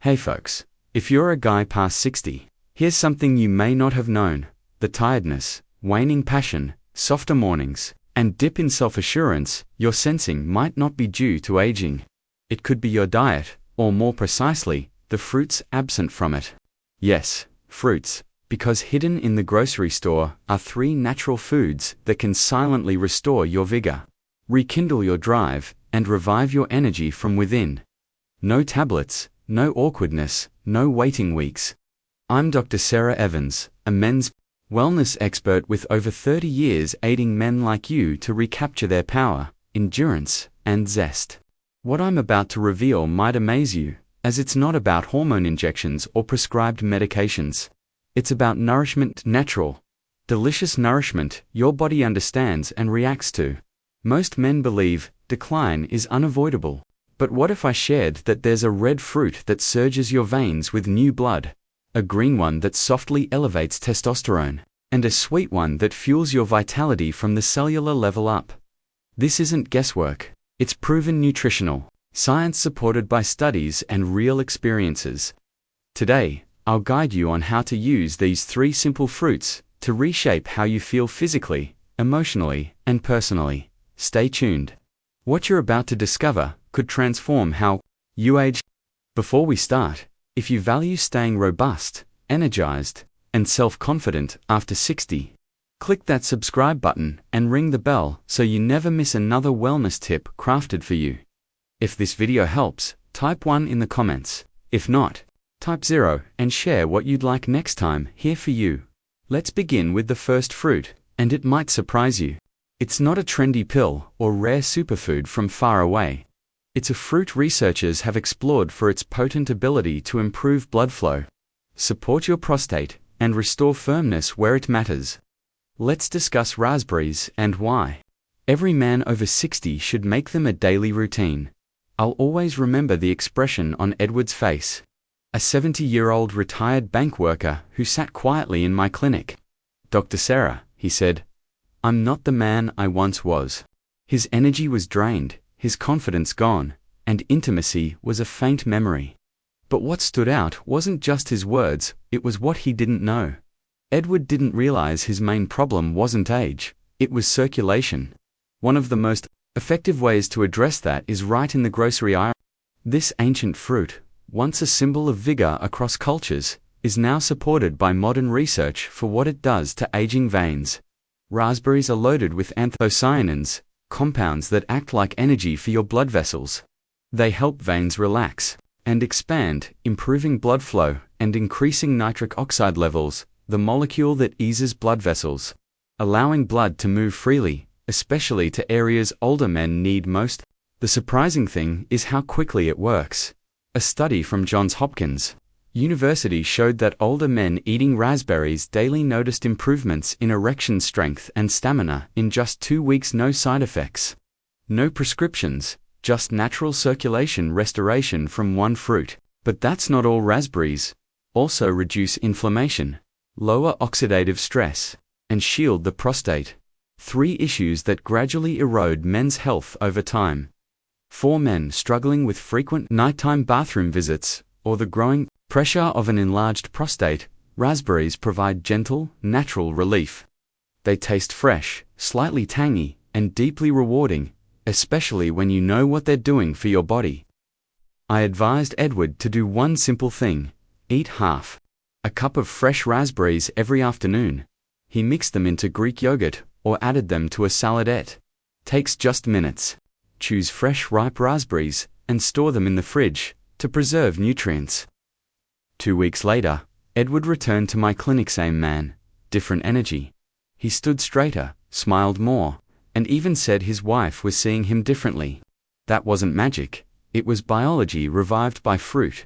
Hey folks, if you're a guy past 60, here's something you may not have known. The tiredness, waning passion, softer mornings, and dip in self-assurance you're sensing might not be due to aging. It could be your diet, or more precisely, the fruits absent from it. Yes, fruits, because hidden in the grocery store are 3 natural foods that can silently restore your vigor, rekindle your drive, and revive your energy from within. No tablets, no awkwardness, no waiting weeks. I'm Dr. Sarah Evans, a men's wellness expert with over 30 years aiding men like you to recapture their power, endurance, and zest. What I'm about to reveal might amaze you, as it's not about hormone injections or prescribed medications. It's about nourishment, natural, delicious nourishment your body understands and reacts to. Most men believe decline is unavoidable. But what if I shared that there's a red fruit that surges your veins with new blood, a green one that softly elevates testosterone, and a sweet one that fuels your vitality from the cellular level up? This isn't guesswork. It's proven nutritional, science supported by studies and real experiences. Today, I'll guide you on how to use these 3 simple fruits to reshape how you feel physically, emotionally, and personally. Stay tuned. What you're about to discover could transform how you age. Before we start, if you value staying robust, energized, and self-confident after 60, click that subscribe button and ring the bell so you never miss another wellness tip crafted for you. If this video helps, type 1 in the comments. If not, type 0 and share what you'd like next time here for you. Let's begin with the first fruit, and it might surprise you. It's not a trendy pill or rare superfood from far away. It's a fruit researchers have explored for its potent ability to improve blood flow, support your prostate, and restore firmness where it matters. Let's discuss raspberries and why. Every man over 60 should make them a daily routine. I'll always remember the expression on Edward's face. A 70-year-old retired bank worker who sat quietly in my clinic. "Dr. Sarah," he said, "I'm not the man I once was." His energy was drained, his confidence gone, and intimacy was a faint memory. But what stood out wasn't just his words, it was what he didn't know. Edward didn't realize his main problem wasn't age, it was circulation. One of the most effective ways to address that is right in the grocery aisle. This ancient fruit, once a symbol of vigor across cultures, is now supported by modern research for what it does to aging veins. Raspberries are loaded with anthocyanins, compounds that act like energy for your blood vessels. They help veins relax and expand, improving blood flow and increasing nitric oxide levels, the molecule that eases blood vessels, allowing blood to move freely, especially to areas older men need most. The surprising thing is how quickly it works. A study from Johns Hopkins University showed that older men eating raspberries daily noticed improvements in erection strength and stamina in just 2 weeks. No side effects. No prescriptions, just natural circulation restoration from one fruit. But that's not all. Raspberries also reduce inflammation, lower oxidative stress, and shield the prostate. 3 issues that gradually erode men's health over time. For men struggling with frequent nighttime bathroom visits, or the growing pressure of an enlarged prostate, raspberries provide gentle, natural relief. They taste fresh, slightly tangy, and deeply rewarding, especially when you know what they're doing for your body. I advised Edward to do one simple thing: eat half a cup of fresh raspberries every afternoon. He mixed them into Greek yogurt or added them to a saladette. Takes just minutes. Choose fresh ripe raspberries and store them in the fridge to preserve nutrients. 2 weeks later, Edward returned to my clinic. Same man, different energy. He stood straighter, smiled more, and even said his wife was seeing him differently. That wasn't magic, it was biology revived by fruit.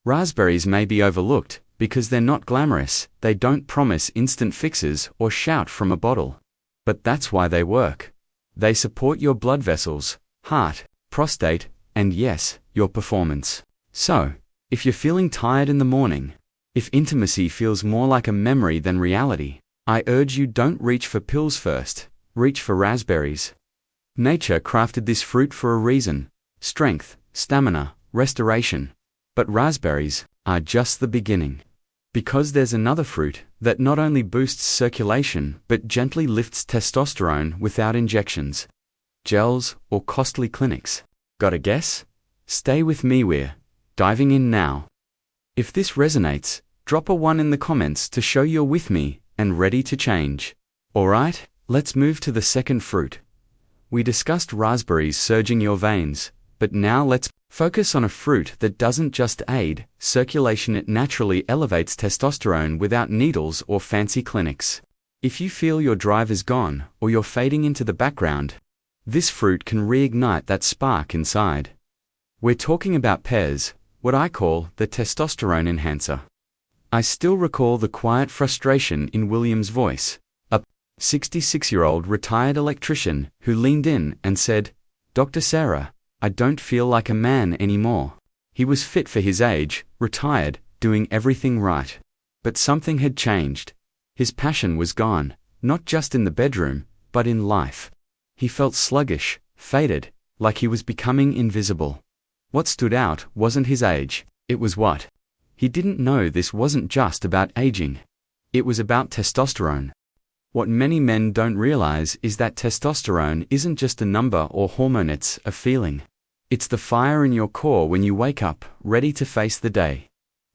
Raspberries may be overlooked because they're not glamorous, they don't promise instant fixes or shout from a bottle. But that's why they work. They support your blood vessels, heart, prostate, and yes, your performance. So, if you're feeling tired in the morning, if intimacy feels more like a memory than reality, I urge you don't reach for pills first, reach for raspberries. Nature crafted this fruit for a reason: strength, stamina, restoration. But raspberries are just the beginning. Because there's another fruit that not only boosts circulation but gently lifts testosterone without injections, gels, or costly clinics. Got a guess? Stay with me, we're diving in now. If this resonates, drop a 1 in the comments to show you're with me and ready to change. Alright, let's move to the second fruit. We discussed raspberries surging your veins, but now let's focus on a fruit that doesn't just aid circulation, it naturally elevates testosterone without needles or fancy clinics. If you feel your drive is gone or you're fading into the background, this fruit can reignite that spark inside. We're talking about pears, what I call the testosterone enhancer. I still recall the quiet frustration in William's voice, a 66-year-old retired electrician who leaned in and said, "Dr. Sarah, I don't feel like a man anymore." He was fit for his age, retired, doing everything right. But something had changed. His passion was gone, not just in the bedroom, but in life. He felt sluggish, faded, like he was becoming invisible. What stood out wasn't his age, it was what? He didn't know this wasn't just about aging. It was about testosterone. What many men don't realize is that testosterone isn't just a number or hormone, it's a feeling. It's the fire in your core when you wake up, ready to face the day.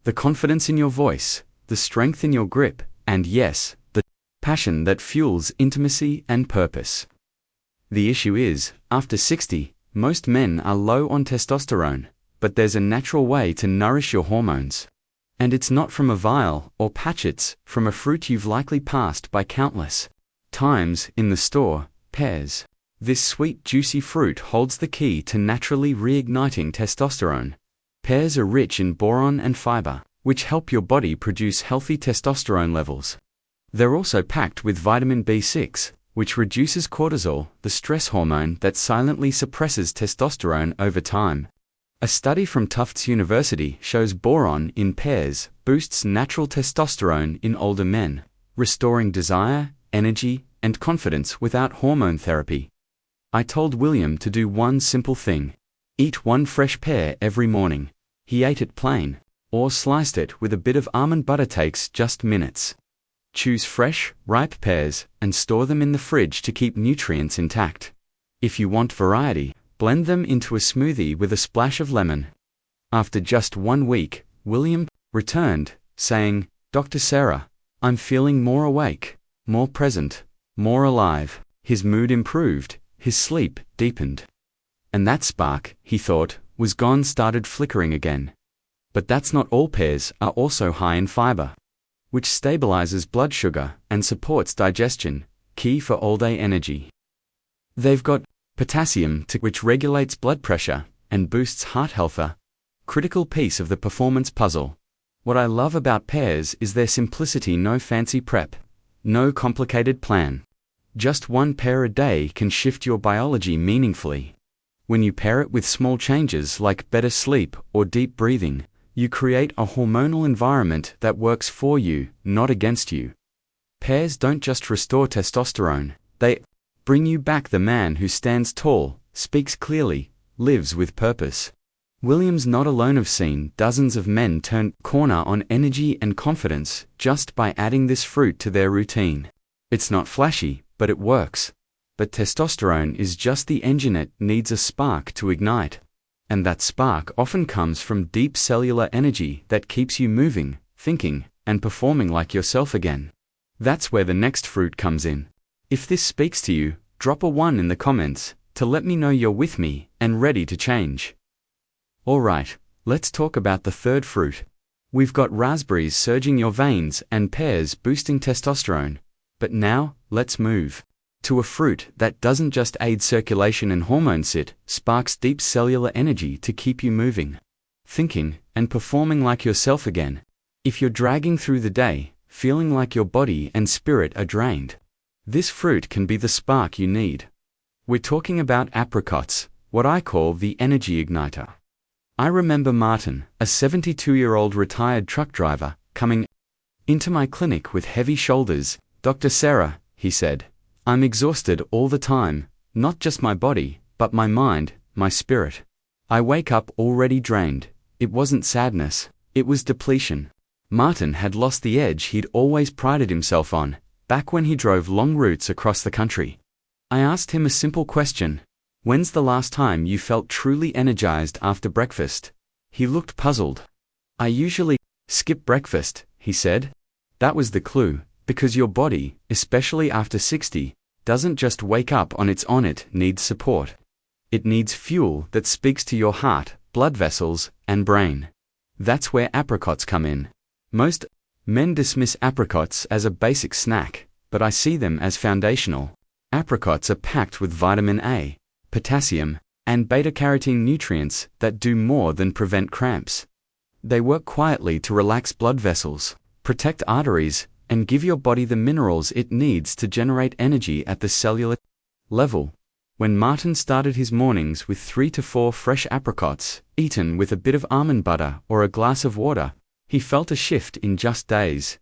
The confidence in your voice, the strength in your grip, and yes, the passion that fuels intimacy and purpose. The issue is, after 60, most men are low on testosterone, but there's a natural way to nourish your hormones. And it's not from a vial or patch, it's from a fruit you've likely passed by countless times in the store, pears. This sweet, juicy fruit holds the key to naturally reigniting testosterone. Pears are rich in boron and fiber, which help your body produce healthy testosterone levels. They're also packed with vitamin B6, which reduces cortisol, the stress hormone that silently suppresses testosterone over time. A study from Tufts University shows boron in pears boosts natural testosterone in older men, restoring desire, energy, and confidence without hormone therapy. I told William to do one simple thing: eat 1 fresh pear every morning. He ate it plain, or sliced it with a bit of almond butter. Takes just minutes. Choose fresh, ripe pears and store them in the fridge to keep nutrients intact. If you want variety, blend them into a smoothie with a splash of lemon. After just 1 week, William returned, saying, "Dr. Sarah, I'm feeling more awake, more present, more alive." His mood improved, his sleep deepened. And that spark, he thought, was gone, started flickering again. But that's not all. Pears are also high in fiber, which stabilizes blood sugar and supports digestion, key for all-day energy. They've got potassium, which regulates blood pressure and boosts heart health, a critical piece of the performance puzzle. What I love about pears is their simplicity: no fancy prep, no complicated plan. Just 1 pear a day can shift your biology meaningfully. When you pair it with small changes like better sleep or deep breathing, you create a hormonal environment that works for you, not against you. Pears don't just restore testosterone, they bring you back the man who stands tall, speaks clearly, lives with purpose. William's not alone. I've seen dozens of men turn corner on energy and confidence just by adding this fruit to their routine. It's not flashy, but it works. But testosterone is just the engine, it needs a spark to ignite. And that spark often comes from deep cellular energy that keeps you moving, thinking, and performing like yourself again. That's where the next fruit comes in. If this speaks to you, drop a 1 in the comments to let me know you're with me and ready to change. Alright, let's talk about the third fruit. We've got raspberries surging your veins and pears boosting testosterone. But now, let's move to a fruit that doesn't just aid circulation and hormones, it sparks deep cellular energy to keep you moving, thinking, and performing like yourself again. If you're dragging through the day, feeling like your body and spirit are drained, this fruit can be the spark you need. We're talking about apricots, what I call the energy igniter. I remember Martin, a 72-year-old retired truck driver, coming into my clinic with heavy shoulders. "Dr. Sarah," he said, "I'm exhausted all the time, not just my body, but my mind, my spirit. I wake up already drained. It wasn't sadness, it was depletion. Martin had lost the edge he'd always prided himself on, back when he drove long routes across the country. I asked him a simple question. When's the last time you felt truly energized after breakfast? He looked puzzled. I usually skip breakfast, he said. That was the clue, because your body, especially after 60, doesn't just wake up on its own, it needs support. It needs fuel that speaks to your heart, blood vessels, and brain. That's where apricots come in. Most men dismiss apricots as a basic snack, but I see them as foundational. Apricots are packed with vitamin A, potassium, and beta-carotene nutrients that do more than prevent cramps. They work quietly to relax blood vessels, protect arteries, and give your body the minerals it needs to generate energy at the cellular level. When Martin started his mornings with 3 to 4 fresh apricots, eaten with a bit of almond butter or a glass of water, he felt a shift in just days.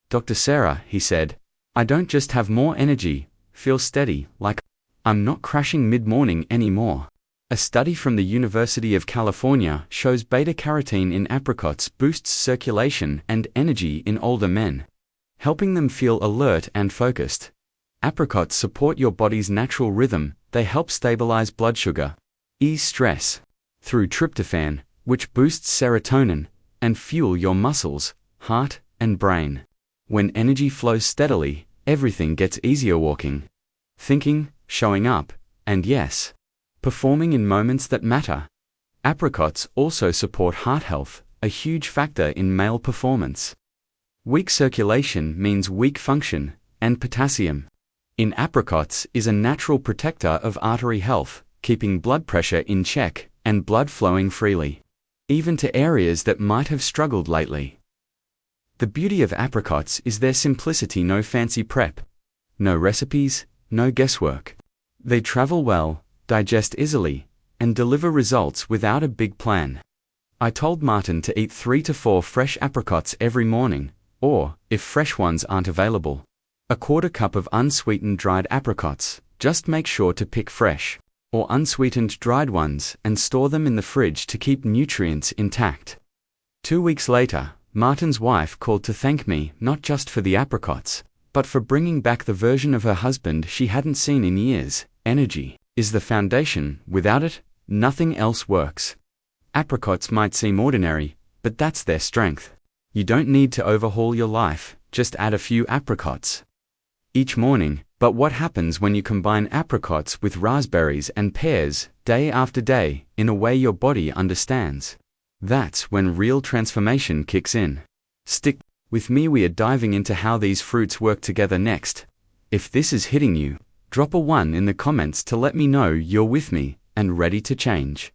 Dr. Sarah, he said, I don't just have more energy, feel steady, like I'm not crashing mid-morning anymore. A study from the University of California shows beta-carotene in apricots boosts circulation and energy in older men, helping them feel alert and focused. Apricots support your body's natural rhythm. They help stabilize blood sugar, ease stress through tryptophan, which boosts serotonin, and fuel your muscles, heart, and brain. When energy flows steadily, everything gets easier: walking, thinking, showing up, and yes, performing in moments that matter. Apricots also support heart health, a huge factor in male performance. Weak circulation means weak function, and potassium in apricots is a natural protector of artery health, keeping blood pressure in check and blood flowing freely, even to areas that might have struggled lately. The beauty of apricots is their simplicity: no fancy prep, no recipes, no guesswork. They travel well, digest easily, and deliver results without a big plan. I told Martin to eat 3 to 4 fresh apricots every morning, or, if fresh ones aren't available, a quarter cup of unsweetened dried apricots. Just make sure to pick fresh or unsweetened dried ones and store them in the fridge to keep nutrients intact. 2 weeks later, Martin's wife called to thank me not just for the apricots, but for bringing back the version of her husband she hadn't seen in years. Energy is the foundation. Without it, nothing else works. Apricots might seem ordinary, but that's their strength. You don't need to overhaul your life, just add a few apricots each morning. But what happens when you combine apricots with raspberries and pears, day after day, in a way your body understands? That's when real transformation kicks in. Stick with me, we are diving into how these fruits work together next. If this is hitting you, drop a 1 in the comments to let me know you're with me and ready to change.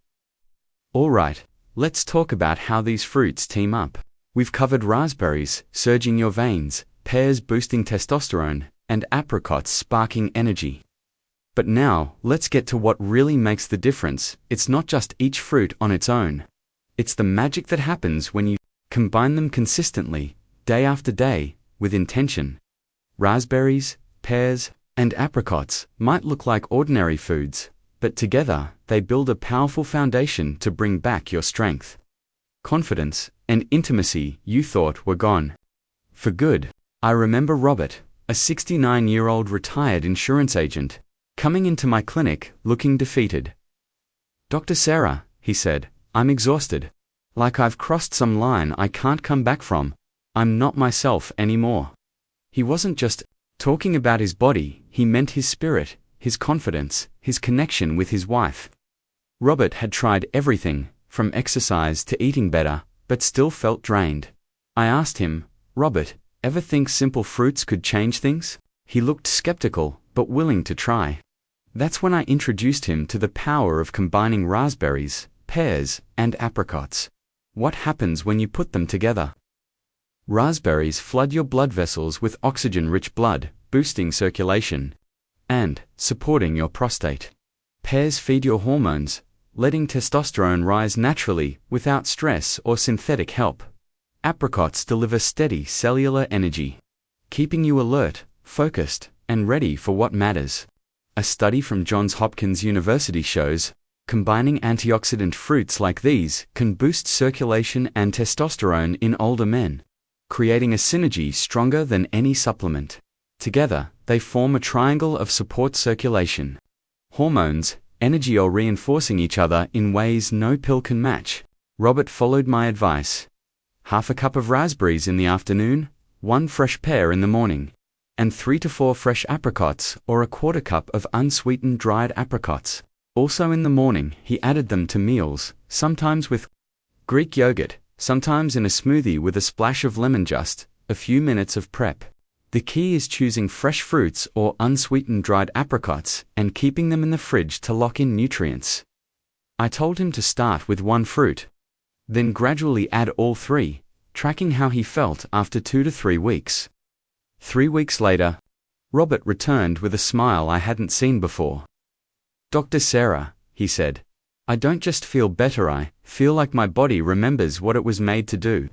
Alright, let's talk about how these fruits team up. We've covered raspberries, surging your veins, pears boosting testosterone, and apricots sparking energy. But now, let's get to what really makes the difference. It's not just each fruit on its own. It's the magic that happens when you combine them consistently, day after day, with intention. Raspberries, pears, and apricots might look like ordinary foods, but together, they build a powerful foundation to bring back your strength, confidence, and intimacy you thought were gone for good. I remember Robert, a 69-year-old retired insurance agent, coming into my clinic looking defeated. Dr. Sarah, he said, I'm exhausted. Like I've crossed some line I can't come back from. I'm not myself anymore. He wasn't just talking about his body, he meant his spirit, his confidence, his connection with his wife. Robert had tried everything, from exercise to eating better, but still felt drained. I asked him, Robert, ever think simple fruits could change things? He looked skeptical, but willing to try. That's when I introduced him to the power of combining raspberries, pears, and apricots. What happens when you put them together? Raspberries flood your blood vessels with oxygen-rich blood, boosting circulation and supporting your prostate. Pears feed your hormones, letting testosterone rise naturally without stress or synthetic help. Apricots deliver steady cellular energy, keeping you alert, focused, and ready for what matters. A study from Johns Hopkins University shows Combining antioxidant fruits like these can boost circulation and testosterone in older men, creating a synergy stronger than any supplement. Together, they form a triangle of support circulation, hormones, energy, or reinforcing each other in ways no pill can match. Robert followed my advice. Half a cup of raspberries in the afternoon, 1 fresh pear in the morning, and 3 to 4 fresh apricots or a quarter cup of unsweetened dried apricots. Also in the morning, he added them to meals, sometimes with Greek yogurt, sometimes in a smoothie with a splash of lemon. Just a few minutes of prep. The key is choosing fresh fruits or unsweetened dried apricots and keeping them in the fridge to lock in nutrients. I told him to start with 1 fruit, then gradually add all 3, tracking how he felt after 2 to 3 weeks. 3 weeks later, Robert returned with a smile I hadn't seen before. "Dr. Sarah," he said, "I don't just feel better, I feel like my body remembers what it was made to do."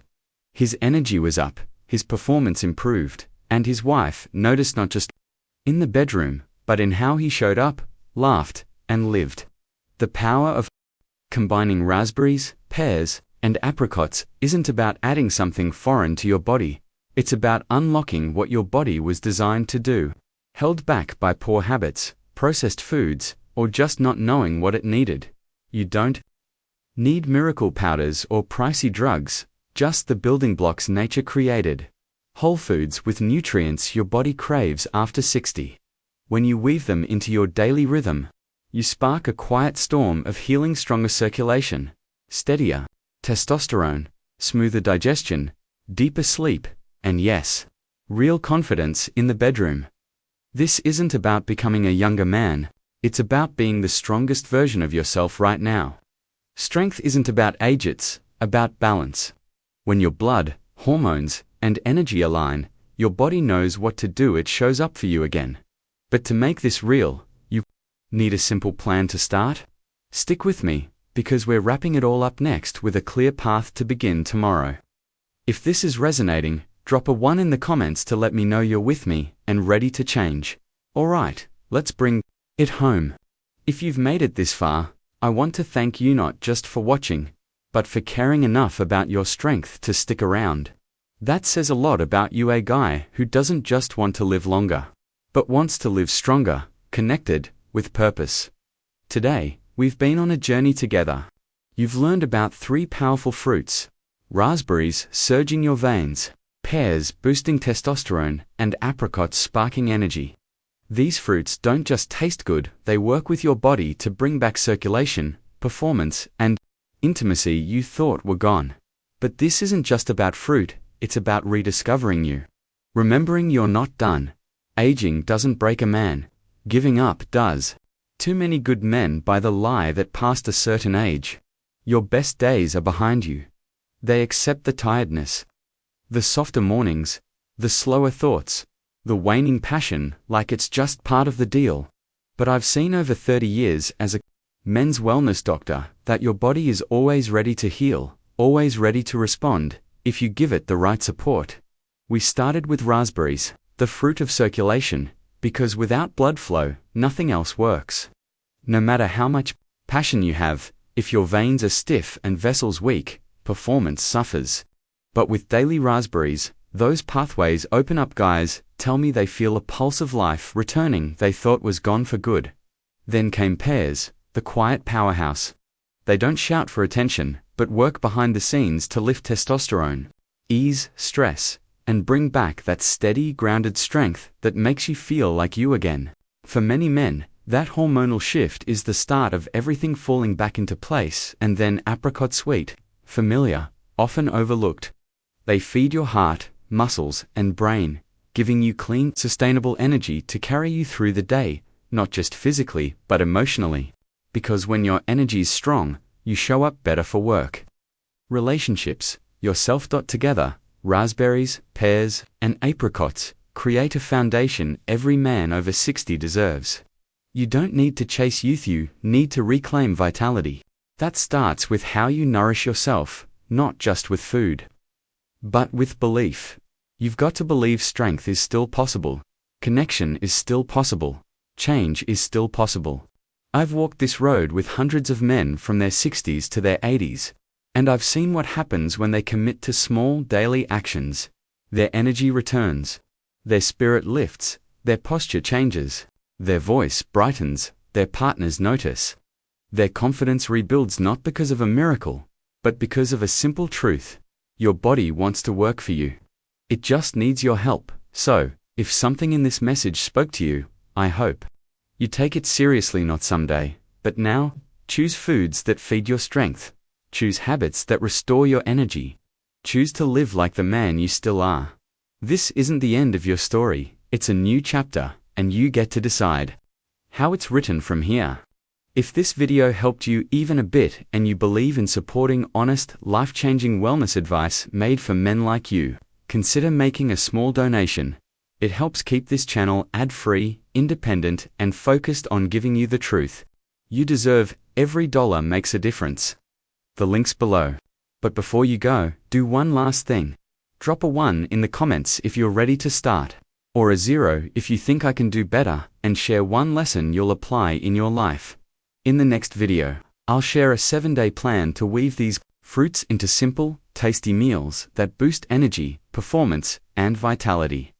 His energy was up, his performance improved, and his wife noticed not just in the bedroom, but in how he showed up, laughed, and lived. The power of combining raspberries, pears, and apricots isn't about adding something foreign to your body. It's about unlocking what your body was designed to do, held back by poor habits, processed foods, or just not knowing what it needed. You don't need miracle powders or pricey drugs, just the building blocks nature created. Whole foods with nutrients your body craves after 60. When you weave them into your daily rhythm, you spark a quiet storm of healing, stronger circulation, steadier testosterone, smoother digestion, deeper sleep, and yes, real confidence in the bedroom. This isn't about becoming a younger man. It's about being the strongest version of yourself right now. Strength isn't about age, it's about balance. When your blood, hormones, and energy align, your body knows what to do, it shows up for you again. But to make this real, you need a simple plan to start. Stick with me, because we're wrapping it all up next with a clear path to begin tomorrow. If this is resonating, drop a 1 in the comments to let me know you're with me and ready to change. Alright, let's bring it home. If you've made it this far, I want to thank you not just for watching, but for caring enough about your strength to stick around. That says a lot about you, a guy who doesn't just want to live longer, but wants to live stronger, connected, with purpose. Today, we've been on a journey together. You've learned about 3 powerful fruits: raspberries surging your veins, pears boosting testosterone, and apricots sparking energy. These fruits don't just taste good, they work with your body to bring back circulation, performance, and intimacy you thought were gone. But this isn't just about fruit, it's about rediscovering you. Remembering you're not done. Aging doesn't break a man. Giving up does. Too many good men buy the lie that past a certain age, your best days are behind you. They accept the tiredness, the softer mornings, the slower thoughts, the waning passion, like it's just part of the deal. But I've seen over 30 years as a men's wellness doctor that your body is always ready to heal, always ready to respond, if you give it the right support. We started with raspberries, the fruit of circulation, because without blood flow, nothing else works. No matter how much passion you have, if your veins are stiff and vessels weak, performance suffers. But with daily raspberries, those pathways open up. Guys tell me they feel a pulse of life returning they thought was gone for good. Then came pears, the quiet powerhouse. They don't shout for attention, but work behind the scenes to lift testosterone, ease stress, and bring back that steady, grounded strength that makes you feel like you again. For many men, that hormonal shift is the start of everything falling back into place. And then apricot sweet, familiar, often overlooked. They feed your heart, muscles, and brain, giving you clean, sustainable energy to carry you through the day, not just physically, but emotionally. Because when your energy is strong, you show up better for work, relationships, yourself. Together, raspberries, pears, and apricots create a foundation every man over 60 deserves. You don't need to chase youth, you need to reclaim vitality. That starts with how you nourish yourself, not just with food, but with belief. You've got to believe strength is still possible, connection is still possible, change is still possible. I've walked this road with hundreds of men from their 60s to their 80s, and I've seen what happens when they commit to small daily actions. Their energy returns. Their spirit lifts, their posture changes, their voice brightens, their partners notice. Their confidence rebuilds not because of a miracle, but because of a simple truth. Your body wants to work for you. It just needs your help. So, if something in this message spoke to you, I hope you take it seriously, not someday, but now. Choose foods that feed your strength. Choose habits that restore your energy. Choose to live like the man you still are. This isn't the end of your story, it's a new chapter, and you get to decide how it's written from here. If this video helped you even a bit and you believe in supporting honest, life-changing wellness advice made for men like you, consider making a small donation. It helps keep this channel ad-free, independent, and focused on giving you the truth. You deserve. Every dollar makes a difference. The link's below. But before you go, do one last thing. Drop a 1 in the comments if you're ready to start, or a 0 if you think I can do better, and share one lesson you'll apply in your life. In the next video, I'll share a 7-day plan to weave these fruits into simple, tasty meals that boost energy, performance, and vitality.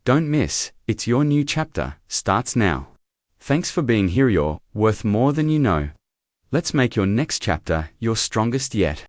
Don't miss, it's your new chapter, starts now. Thanks for being here. You're worth more than you know. Let's make your next chapter your strongest yet.